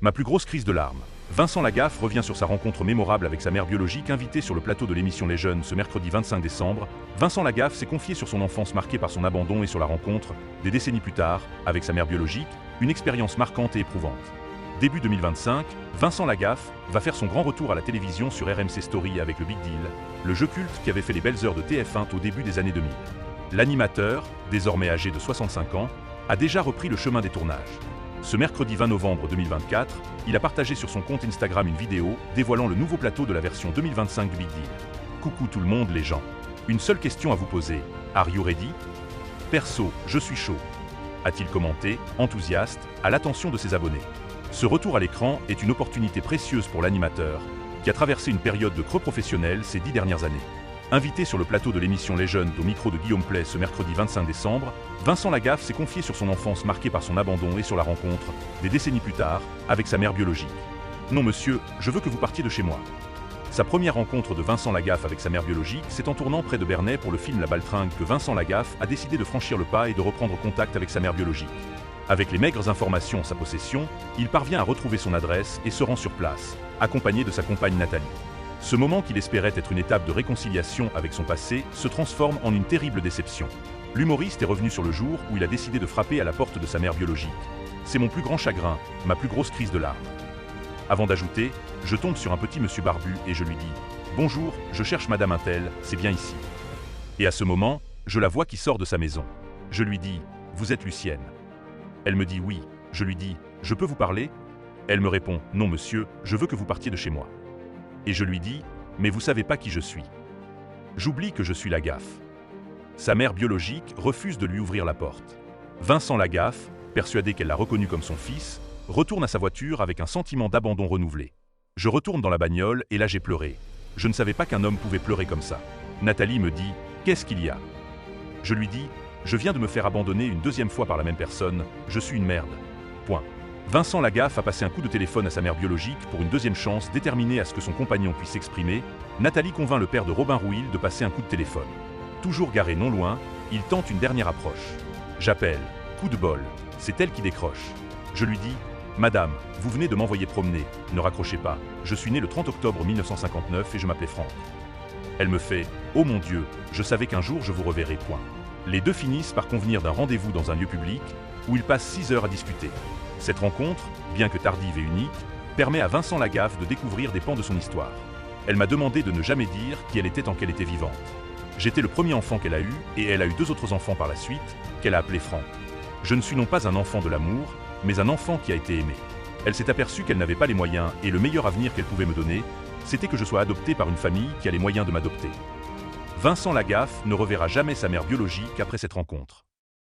Ma plus grosse crise de larmes. Vincent Lagaffe revient sur sa rencontre mémorable avec sa mère biologique invitée sur le plateau de l'émission Les Jeunes ce mercredi 25 décembre. Vincent Lagaffe s'est confié sur son enfance marquée par son abandon et sur la rencontre, des décennies plus tard, avec sa mère biologique, une expérience marquante et éprouvante. Début 2025, Vincent Lagaffe va faire son grand retour à la télévision sur RMC Story avec le Big Deal, le jeu culte qui avait fait les belles heures de TF1 au début des années 2000. L'animateur, désormais âgé de 65 ans, a déjà repris le chemin des tournages. Ce mercredi 20 novembre 2024, il a partagé sur son compte Instagram une vidéo dévoilant le nouveau plateau de la version 2025 du Big Deal. Coucou tout le monde les gens. Une seule question à vous poser. Are you ready? Perso, je suis chaud. A-t-il commenté, enthousiaste, à l'attention de ses abonnés. Ce retour à l'écran est une opportunité précieuse pour l'animateur, qui a traversé une période de creux professionnel ces 10 dernières années. Invité sur le plateau de l'émission Les Jeunes au micro de Guillaume Play ce mercredi 25 décembre, Vincent Lagaffe s'est confié sur son enfance marquée par son abandon et sur la rencontre, des décennies plus tard, avec sa mère biologique. Non monsieur, je veux que vous partiez de chez moi. Sa première rencontre de Vincent Lagaffe avec sa mère biologique, c'est en tournant près de Bernay pour le film La Baltringue que Vincent Lagaffe a décidé de franchir le pas et de reprendre contact avec sa mère biologique. Avec les maigres informations en sa possession, il parvient à retrouver son adresse et se rend sur place, accompagné de sa compagne Nathalie. Ce moment qu'il espérait être une étape de réconciliation avec son passé se transforme en une terrible déception. L'humoriste est revenu sur le jour où il a décidé de frapper à la porte de sa mère biologique. C'est mon plus grand chagrin, ma plus grosse crise de larmes. Avant d'ajouter, je tombe sur un petit monsieur barbu et je lui dis « Bonjour, je cherche madame Untel, c'est bien ici ». Et à ce moment, je la vois qui sort de sa maison. Je lui dis « Vous êtes Lucienne ». Elle me dit « Oui ». Je lui dis « Je peux vous parler ?» Elle me répond « Non monsieur, je veux que vous partiez de chez moi ». Et je lui dis « Mais vous savez pas qui je suis ». J'oublie que je suis Lagaffe. Sa mère biologique refuse de lui ouvrir la porte. Vincent Lagaffe, persuadé qu'elle l'a reconnu comme son fils, retourne à sa voiture avec un sentiment d'abandon renouvelé. Je retourne dans la bagnole et là j'ai pleuré. Je ne savais pas qu'un homme pouvait pleurer comme ça. Nathalie me dit « Qu'est-ce qu'il y a ?» Je lui dis « Je viens de me faire abandonner une deuxième fois par la même personne, je suis une merde. » Point. Vincent Lagaffe a passé un coup de téléphone à sa mère biologique pour une deuxième chance déterminée à ce que son compagnon puisse s'exprimer. Nathalie convainc le père de Robin Rouil de passer un coup de téléphone. Toujours garé non loin, il tente une dernière approche. J'appelle. Coup de bol. C'est elle qui décroche. Je lui dis « Madame, vous venez de m'envoyer promener. Ne raccrochez pas. Je suis né le 30 octobre 1959 et je m'appelais Franck. » Elle me fait « Oh mon Dieu, je savais qu'un jour je vous reverrai. » Point. Les deux finissent par convenir d'un rendez-vous dans un lieu public où ils passent 6 heures à discuter. Cette rencontre, bien que tardive et unique, permet à Vincent Lagaffe de découvrir des pans de son histoire. Elle m'a demandé de ne jamais dire qui elle était tant qu'elle était vivante. J'étais le premier enfant qu'elle a eu et elle a eu 2 autres enfants par la suite, qu'elle a appelés Franck. Je ne suis non pas un enfant de l'amour, mais un enfant qui a été aimé. Elle s'est aperçue qu'elle n'avait pas les moyens et le meilleur avenir qu'elle pouvait me donner, c'était que je sois adopté par une famille qui a les moyens de m'adopter. Vincent Lagaffe ne reverra jamais sa mère biologique après cette rencontre.